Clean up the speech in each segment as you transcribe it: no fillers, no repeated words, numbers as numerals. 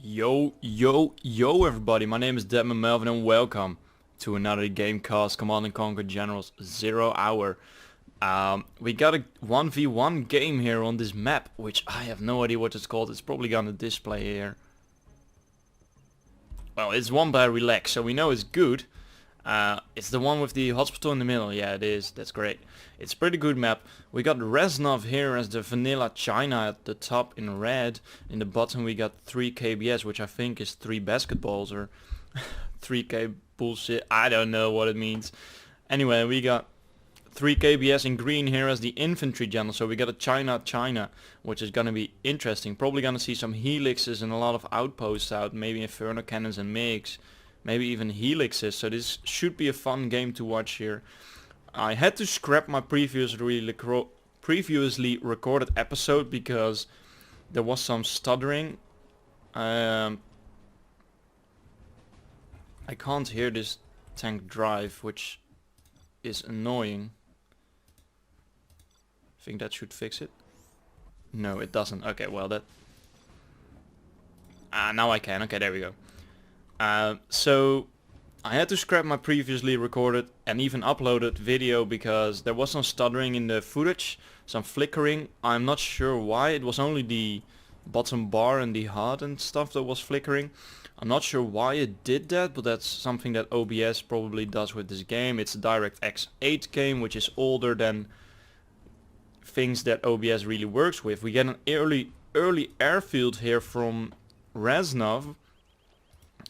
Yo everybody, my name is Deadman Melvin and welcome to another Gamecast Command & Conquer Generals 0 Hour. We got a 1v1 game here on this map, which I have no idea what it's called. It's probably gonna display here. Well, it's won by Relax, so we know it's good. It's the one with the hospital in the middle. Yeah, it is. That's great. It's a pretty good map. We got Reznov here as the vanilla China at the top in red. In the bottom we got 3 KBS, which I think is 3 basketballs or 3K bullshit. I don't know what it means. Anyway, we got 3 KBS in green here as the infantry general. So we got a China, which is gonna be interesting. Probably gonna see some helixes and a lot of outposts out. Maybe inferno cannons and MiGs. Maybe even helixes, so this should be a fun game to watch here. I had to scrap my previously recorded episode because there was some stuttering. I can't hear this tank drive, which is annoying. I think that should fix it. No, it doesn't. Okay, well that... now I can. Okay, there we go. So I had to scrap my previously recorded and even uploaded video because there was some stuttering in the footage, some flickering. I'm not sure why. It was only the bottom bar and the HUD and stuff that was flickering. I'm not sure why it did that, but that's something that OBS probably does with this game. It's a DirectX 8 game, which is older than things that OBS really works with. We get an early airfield here from Reznov.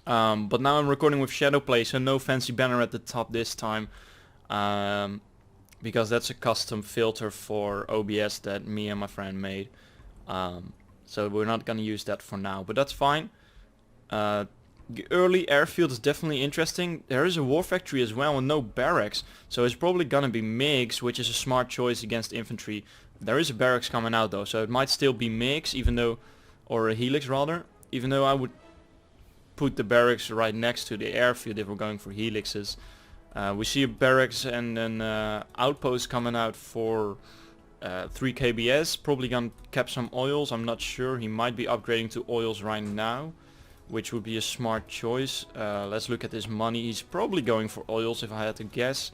But now I'm recording with Shadowplay, so no fancy banner at the top this time, because that's a custom filter for OBS that me and my friend made. So we're not gonna use that for now, but that's fine. The early airfield is definitely interesting. There is a war factory as well and no barracks, so it's probably gonna be MiGs, which is a smart choice against infantry. There is a barracks coming out though, so it might still be MiGs, even though, or a helix rather, even though I would put the barracks right next to the airfield if we're going for helixes. We see a barracks and an outpost coming out for 3 KBS, probably gonna cap some oils. I'm not sure. He might be upgrading to oils right now, which would be a smart choice. Let's look at his money. He's probably going for oils if I had to guess.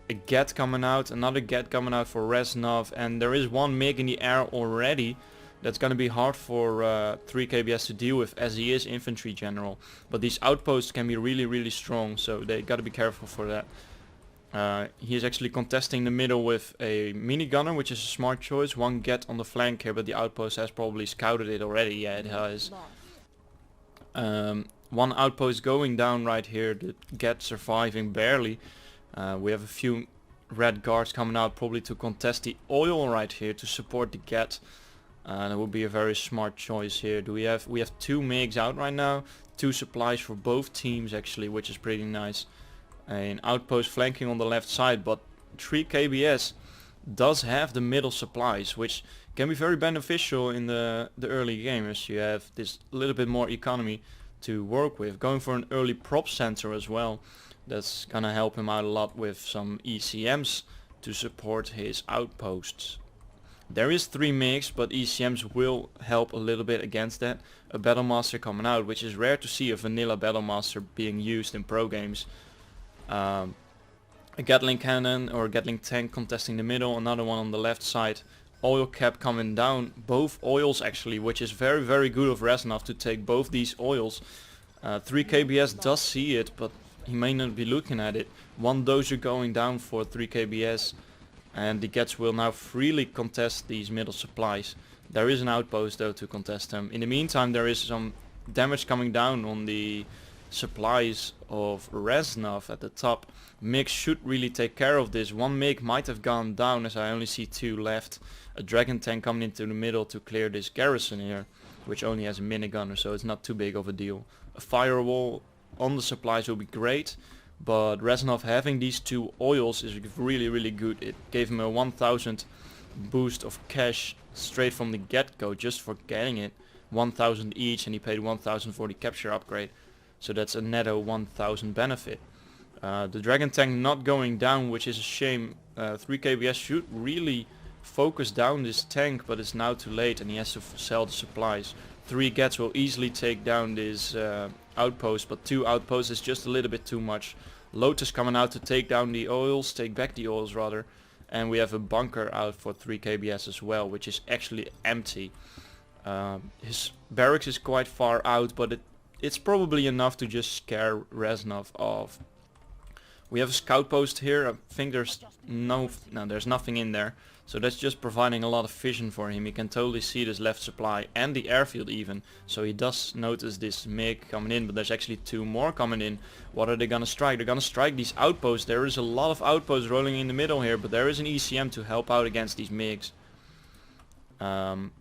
A get coming out, another get coming out for Reznov, and there is one MiG in the air already. That's gonna be hard for 3 KBS to deal with, as he is infantry general. But these outposts can be really strong, so they gotta be careful for that. He is actually contesting the middle with a minigunner, which is a smart choice. One get on the flank here, but the outpost has probably scouted it already. Yeah, it has. One outpost going down right here, the get surviving barely. We have a few red guards coming out, probably to contest the oil right here to support the get. That would be a very smart choice here. We have 2 MiGs out right now, 2 supplies for both teams actually, which is pretty nice. An outpost flanking on the left side, but 3 KBS does have the middle supplies, which can be very beneficial in the early game, as you have this little bit more economy to work with. Going for an early prop center as well, that's gonna help him out a lot with some ECMs to support his outposts. There is 3 MiGs, but ECMs will help a little bit against that. A Battlemaster coming out, which is rare to see a vanilla Battlemaster being used in pro games. A Gatling cannon or a Gatling tank contesting the middle, another one on the left side. Oil cap coming down, both oils actually, which is very good of Reznov to take both these oils. 3 KBS does see it, but he may not be looking at it. One dozer going down for 3 KBS. And the Gets will now freely contest these middle supplies. There is an outpost though to contest them. In the meantime, there is some damage coming down on the supplies of Reznov at the top. MiG should really take care of this. One MiG might have gone down, as I only see 2 left. A Dragon tank coming into the middle to clear this garrison here, which only has a minigunner, so it's not too big of a deal. A firewall on the supplies will be great. But Reznov having these 2 oils is really good. It gave him a 1000 boost of cash straight from the get-go just for getting it. 1000 each, and he paid 1000 for the capture upgrade. So that's a netto 1000 benefit. The Dragon tank not going down, which is a shame. 3 KBS should really focus down this tank, but it's now too late and he has to sell the supplies. 3 gets will easily take down this outpost, but 2 outposts is just a little bit too much. Lotus coming out to take down the oils, take back the oils rather, and we have a bunker out for 3 KBS as well, which is actually empty. His barracks is quite far out, but it's probably enough to just scare Reznov off. We have a scout post here. I think there's there's nothing in there. So that's just providing a lot of vision for him. He can totally see this left supply and the airfield even. So he does notice this MiG coming in, but there's actually 2 more coming in. What are they gonna strike? They're gonna strike these outposts. There is a lot of outposts rolling in the middle here, but there is an ECM to help out against these MiGs. 1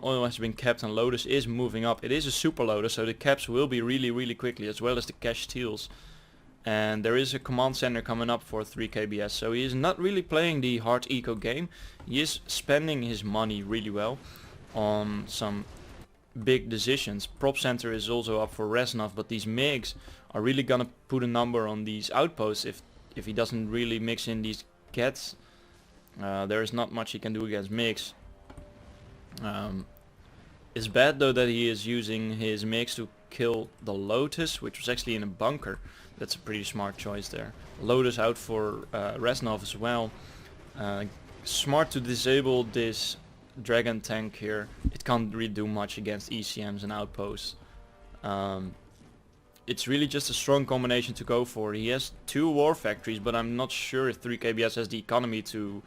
oil has been capped and Lotus is moving up. It is a super Lotus, so the caps will be really quickly, as well as the cash steals. And there is a command center coming up for 3 KBS, so he is not really playing the hard eco game. He is spending his money really well on some big decisions. Prop center is also up for Reznov, but these MiGs are really gonna put a number on these outposts if he doesn't really mix in these gets. There is not much he can do against MiGs. It's bad though that he is using his MiGs to kill the Lotus, which was actually in a bunker. That's a pretty smart choice there. Lotus out for Reznov as well. Smart to disable this dragon tank here. It can't really do much against ECMs and outposts. It's really just a strong combination to go for. He has 2 war factories, but I'm not sure if 3 KBS has the economy to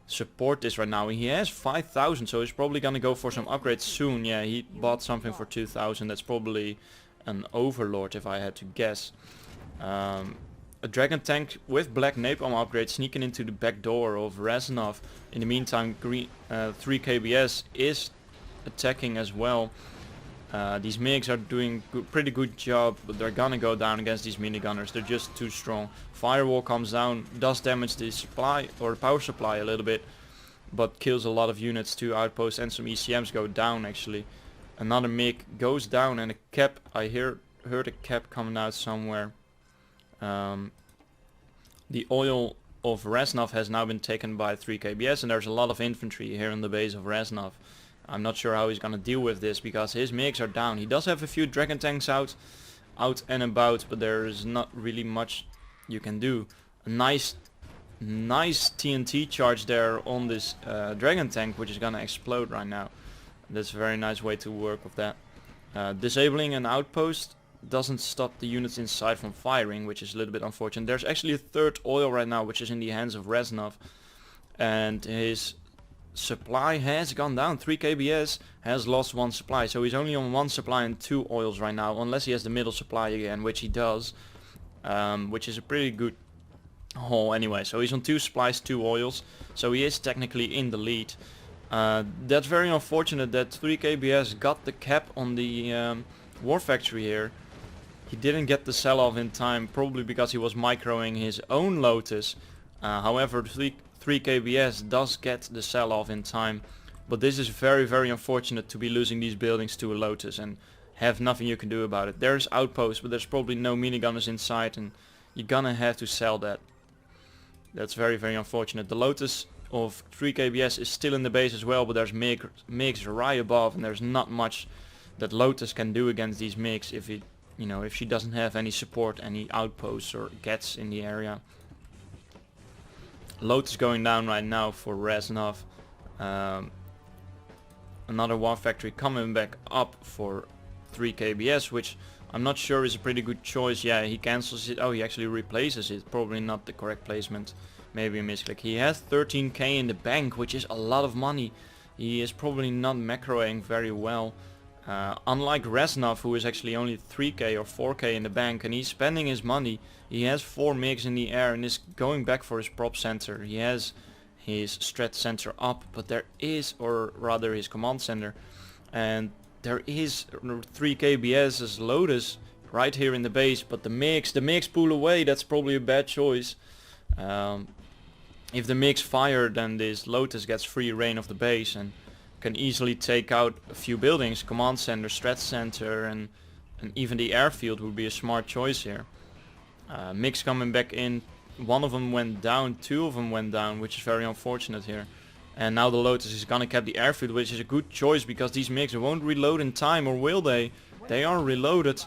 support this right now. He has 5,000, so he's probably gonna go for some upgrades soon. Yeah, he bought something for 2,000. That's probably an Overlord if I had to guess. A dragon tank with black napalm upgrade sneaking into the back door of Reznov. In the meantime, 3 KBS is attacking as well. These MiGs are doing pretty good job, but they're gonna go down against these minigunners. They're just too strong. Firewall comes down, does damage the supply or power supply a little bit, but kills a lot of units. 2 outposts and some ECMs go down actually. Another MiG goes down and a cap. I heard a cap coming out somewhere. The oil of Reznov has now been taken by 3 KBS, and there's a lot of infantry here in the base of Reznov. I'm not sure how he's gonna deal with this because his MiGs are down. He does have a few dragon tanks out and about, but there is not really much you can do. A nice TNT charge there on this dragon tank, which is gonna explode right now. That's a very nice way to work with that. Disabling an outpost doesn't stop the units inside from firing, which is a little bit unfortunate. There's actually a 3rd oil right now, which is in the hands of Reznov, and his supply has gone down. 3 KBS has lost 1 supply, so he's only on 1 supply and 2 oils right now, unless he has the middle supply again, which he does, which is a pretty good haul anyway. So he's on 2 supplies, 2 oils, so he is technically in the lead. That's very unfortunate that 3 KBS got the cap on the war factory here. He didn't get the sell-off in time, probably because he was microing his own Lotus. However, 3 KBS does get the sell-off in time, but this is very unfortunate to be losing these buildings to a Lotus and have nothing you can do about it. There's outposts, but there's probably no minigunners inside, and you're gonna have to sell that. That's very unfortunate. The Lotus of 3 KBS is still in the base as well, but there's MiGs right above, and there's not much that Lotus can do against these MiGs if she doesn't have any support, any outposts or gets in the area. Lotus going down right now for Reznov. Another war factory coming back up for 3 KBS, which I'm not sure is a pretty good choice. Yeah, he cancels it. Oh, he actually replaces it. Probably not the correct placement. Maybe a misclick. He has 13k in the bank, which is a lot of money. He is probably not macroing very well. Unlike Reznov, who is actually only 3k or 4k in the bank, and he's spending his money. He has 4 MiGs in the air and is going back for his prop center. He has his strat center up, but there is, or rather his command center, and there is 3 KBS's Lotus right here in the base, but the MiGs pull away. That's probably a bad choice. If the MiGs fire, then this Lotus gets free reign of the base and can easily take out a few buildings. Command center, strat center, and even the airfield would be a smart choice here. MiGs coming back in. 1 of them went down, 2 of them went down, which is very unfortunate here. And now the Lotus is gonna cap the airfield, which is a good choice because these MiGs won't reload in time, or will they? They are reloaded.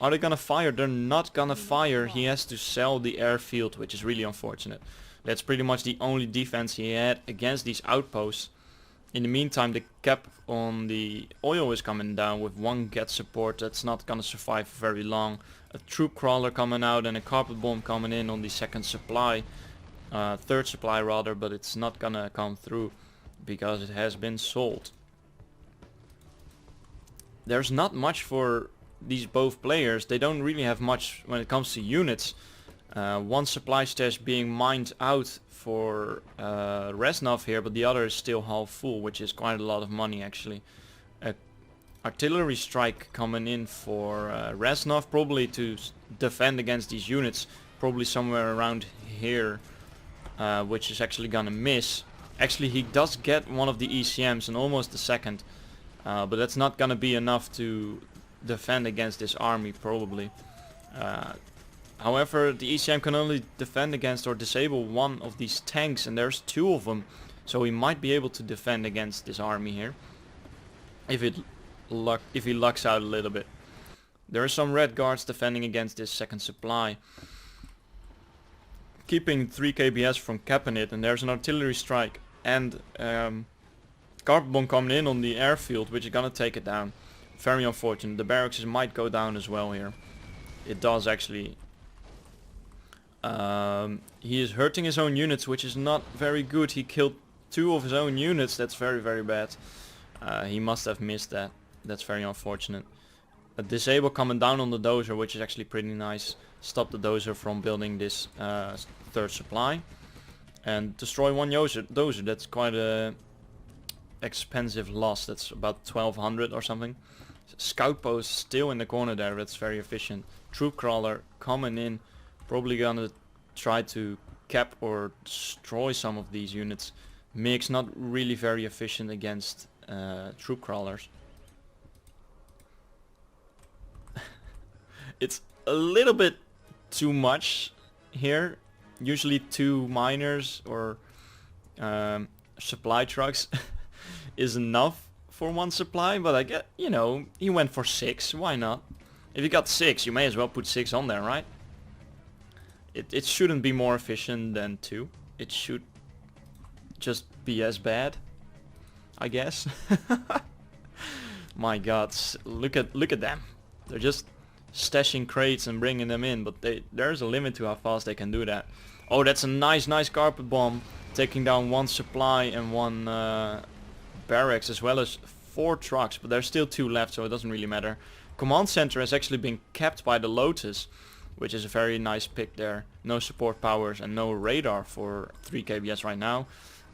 Are they gonna fire? They're not gonna fire. He has to sell the airfield, which is really unfortunate. That's pretty much the only defense he had against these outposts. In the meantime, the cap on the oil is coming down with 1 get support. That's not gonna survive very long. A troop crawler coming out and a carpet bomb coming in on the second supply. Third supply rather, but it's not gonna come through because it has been sold. There's not much for these both players. They don't really have much when it comes to units. One supply stash being mined out for Reznov here, but the other is still half full, which is quite a lot of money actually. Artillery strike coming in for Reznov, probably to defend against these units, probably somewhere around here, which is actually gonna miss. Actually, he does get one of the ECMs and almost the second, but that's not gonna be enough to defend against this army probably. However, the ECM can only defend against or disable one of these tanks, and there's 2 of them, so he might be able to defend against this army here if he lucks out a little bit. There are some red guards defending against this second supply, keeping 3 KBS from capping it, and there's an artillery strike and carpet bomb coming in on the airfield, which is gonna take it down. Very unfortunate. The barracks might go down as well here. It does actually. He is hurting his own units, which is not very good. He killed 2 of his own units. That's very, very bad. He must have missed that. That's very unfortunate. A disable coming down on the dozer, which is actually pretty nice. Stop the dozer from building this third supply. And destroy 1 dozer. That's quite a expensive loss. That's about 1200 or something. Scout post still in the corner there. That's very efficient. Troop crawler coming in. Probably gonna try to cap or destroy some of these units. MiG's not really very efficient against troop crawlers. It's a little bit too much here. Usually 2 miners or supply trucks is enough for 1 supply, but I get, you know, he went for 6. Why not? If you got 6, you may as well put 6 on there, right? It shouldn't be more efficient than 2. It should just be as bad, I guess. My God, look at them. They're just stashing crates and bringing them in, but there's a limit to how fast they can do that. Oh, that's a nice carpet bomb, taking down 1 supply and 1 barracks, as well as 4 trucks, but there's still 2 left, so it doesn't really matter. Command center has actually been kept by the Lotus, which is a very nice pick there. No support powers and no radar for 3 KBS right now.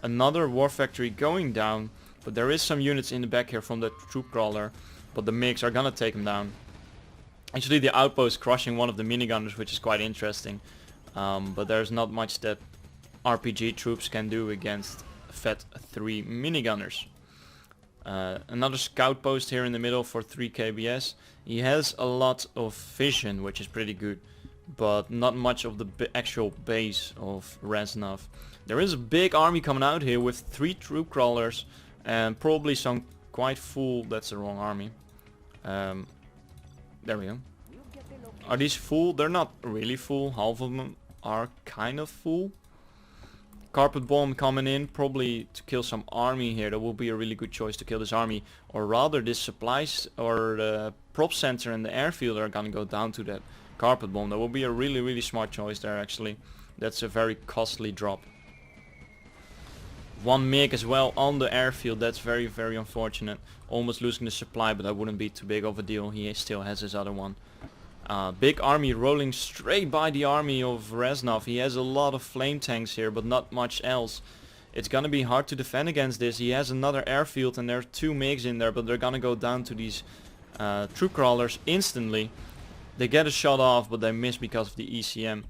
Another war factory going down, but there is some units in the back here from the troop crawler, but the MiGs are gonna take them down. Actually, the outpost crushing one of the minigunners, which is quite interesting, but there's not much that RPG troops can do against FET 3 minigunners. Another scout post here in the middle for 3 KBS. He has a lot of vision, which is pretty good, but not much of the actual base of Reznov. There is a big army coming out here with 3 troop crawlers and probably some quite full. That's the wrong army. There we go. Are these full? They're not really full. Half of them are kind of full. Carpet bomb coming in, probably to kill some army here. That will be a really good choice to kill this army, or rather this supplies or the prop center and the airfield are gonna go down to that carpet bomb. That will be a really smart choice there actually. That's a very costly drop. 1 MiG as well on the airfield. That's very unfortunate. Almost losing the supply, but that wouldn't be too big of a deal. He still has his other one. Big army rolling straight by the army of Reznov. He has a lot of flame tanks here, but not much else. It's gonna be hard to defend against this. He has another airfield and there are 2 MiGs in there, but they're gonna go down to these troop crawlers instantly. They get a shot off, but they miss because of the ECM.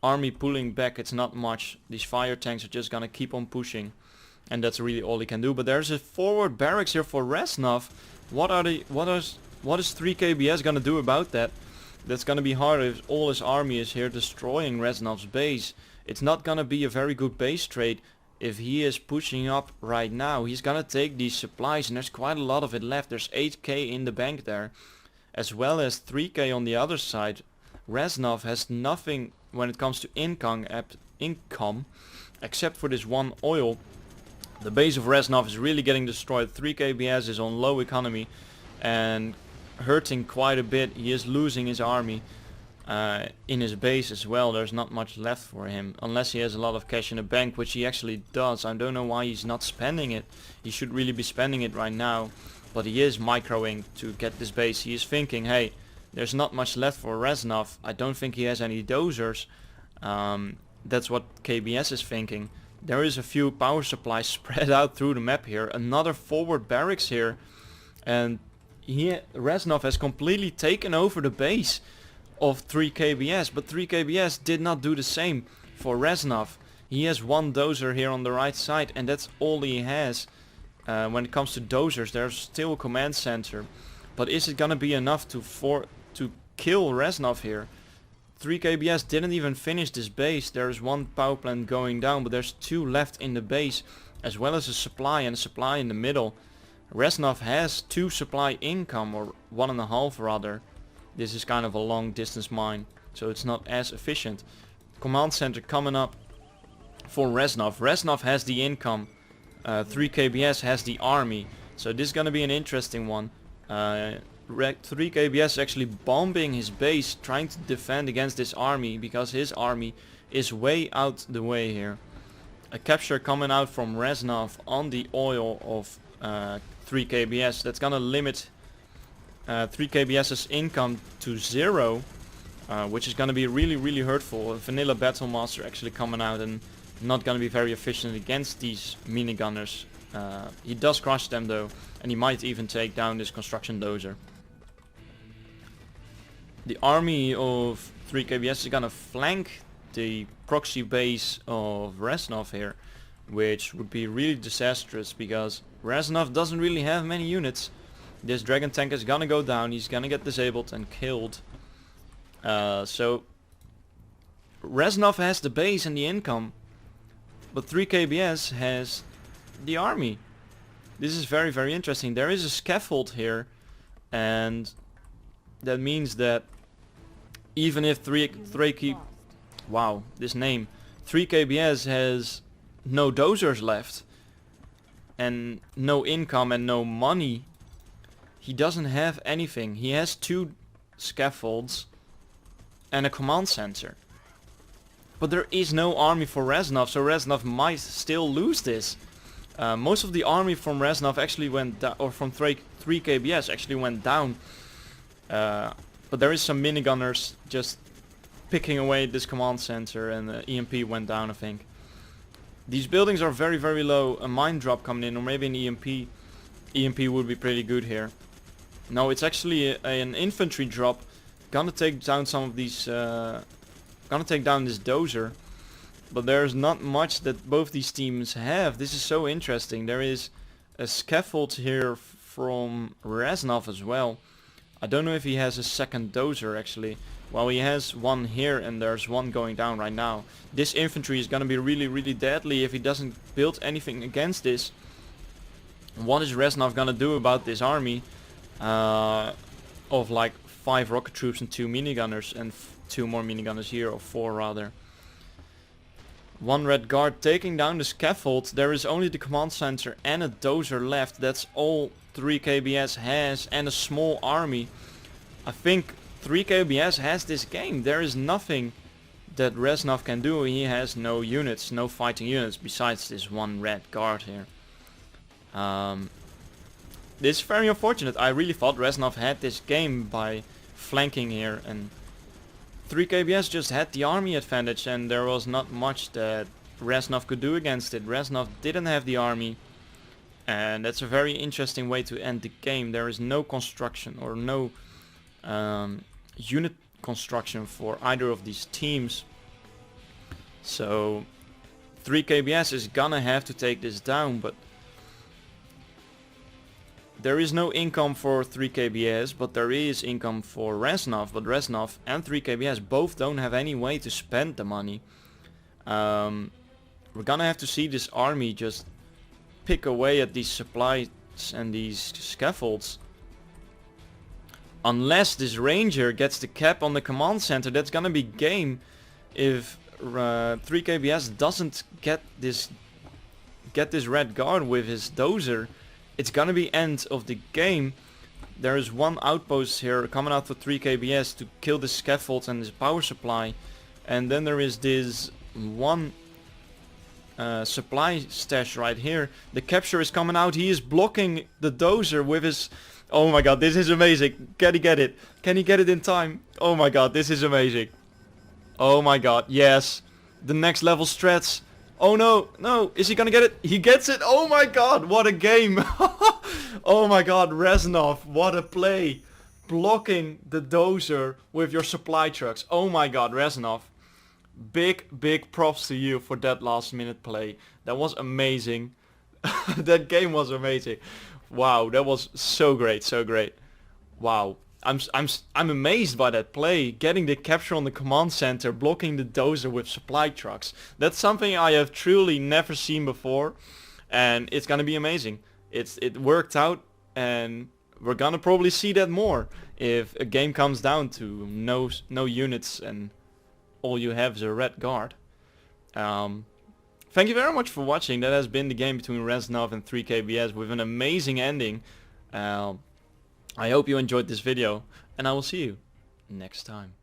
Army pulling back, it's not much. These fire tanks are just gonna keep on pushing, and that's really all he can do. But there's a forward barracks here for Reznov. What is 3 KBS gonna do about that? That's gonna be hard if all his army is here destroying Reznov's base. It's not gonna be a very good base trade if he is pushing up right now, he's gonna take these supplies, and there's quite a lot of it left. There's 8k in the bank there, as well as 3k on the other side. Reznov has nothing when it comes to income except for this one oil. The base of Reznov is really getting destroyed. 3kbs is on low economy and hurting quite a bit. He is losing his army in his base as well. There's not much left for him unless he has a lot of cash in the bank, which he actually does. I don't know why he's not spending it. He should really be spending it right now, but he is microing to get this base. He is thinking, hey, there's not much left for Reznov. I don't think he has any dozers. That's what KBS is thinking. There is a few power supplies spread out through the map here. Another forward barracks here, and Reznov has completely taken over the base of 3kbs, but 3kbs did not do the same for Reznov. He has one dozer here on the right side, and that's all he has. When it comes to dozers, there's still a command center, but is it gonna be enough to kill Reznov here? 3kbs didn't even finish this base. There's one power plant going down, but there's two left in the base, as well as a supply and a supply in the middle. Reznov has 2 supply income, or 1.5 rather. This is kind of a long distance mine, so it's not as efficient. Command center coming up for Reznov. Reznov has the income. 3kbs has the army, so this is gonna be an interesting one. 3kbs is actually bombing his base, trying to defend against this army, because his army is way out the way here. A capture coming out from Reznov on the oil of 3kbs. That's gonna limit 3kbs's income to 0, which is gonna be really hurtful. A vanilla battle master actually coming out and not gonna be very efficient against these minigunners. He does crush them though, and he might even take down this construction dozer. The army of 3kbs is gonna flank the proxy base of Reznov here, which would be really disastrous because Reznov doesn't really have many units. This dragon tank is gonna go down, he's gonna get disabled and killed. So Reznov has the base and the income, but 3kbs has the army. This is very interesting. There is a scaffold here, and that means that even if 3kbs has no dozers left and no income and no money, he doesn't have anything. He has 2 scaffolds and a command center, but there is no army for Reznov, so Reznov might still lose this. Most of the army from Reznov actually went down, or from 3kbs actually went down. But there is some minigunners just picking away this command center, and the EMP went down, I think. These buildings are very low. A mine drop coming in, or maybe an EMP. EMP would be pretty good here. No, it's actually an infantry drop. Gonna take down some of these. Gonna take down this dozer. But there's not much that both these teams have. This is so interesting. There is a scaffold here from Reznov as well. I don't know if he has a second dozer actually. Well, he has one here, and there's one going down right now. This infantry is gonna be really deadly if he doesn't build anything against this. What is Reznov gonna do about this army of like 5 rocket troops and 2 minigunners, and 2 more minigunners here, or 4 rather. 1 red guard taking down the scaffold. There is only the command center and a dozer left. That's all 3kbs has, and a small army. I think 3kbs has this game. There is nothing that Reznov can do. He has no units, no fighting units besides this 1 red guard here. This is very unfortunate. I really thought Reznov had this game by flanking here, and 3kbs just had the army advantage, and there was not much that Reznov could do against it. Reznov didn't have the army, and that's a very interesting way to end the game. There is no construction or no unit construction for either of these teams. So 3kbs is gonna have to take this down, but there is no income for 3kbs, but there is income for Reznov. But Reznov and 3kbs both don't have any way to spend the money. we're gonna have to see this army just pick away at these supplies and these scaffolds. Unless this ranger gets the cap on the command center, that's gonna be game. If 3KBS doesn't get this red guard with his dozer, it's gonna be end of the game. There is one outpost here coming out for 3KBS to kill the scaffolds and this power supply, and then there is this one supply stash right here. The capture is coming out. He is blocking the dozer with his... Oh my god, this is amazing. Can he get it? Can he get it in time? Oh my god, this is amazing. Oh my god, yes. The next level strats. Oh no, no, is he gonna get it? He gets it. Oh my god, what a game. Oh my god, Reznov, what a play. Blocking the dozer with your supply trucks. Oh my god, Reznov. Big props to you for that last minute play. That was amazing. That game was amazing. Wow, that was so great, so great. Wow, I'm amazed by that play. Getting the capture on the command center, blocking the dozer with supply trucks. That's something I have truly never seen before, and it's gonna be amazing. It worked out, and we're gonna probably see that more if a game comes down to no units and all you have is a red guard. Thank you very much for watching. That has been the game between Reznov and 3KBS with an amazing ending. I hope you enjoyed this video, and I will see you next time.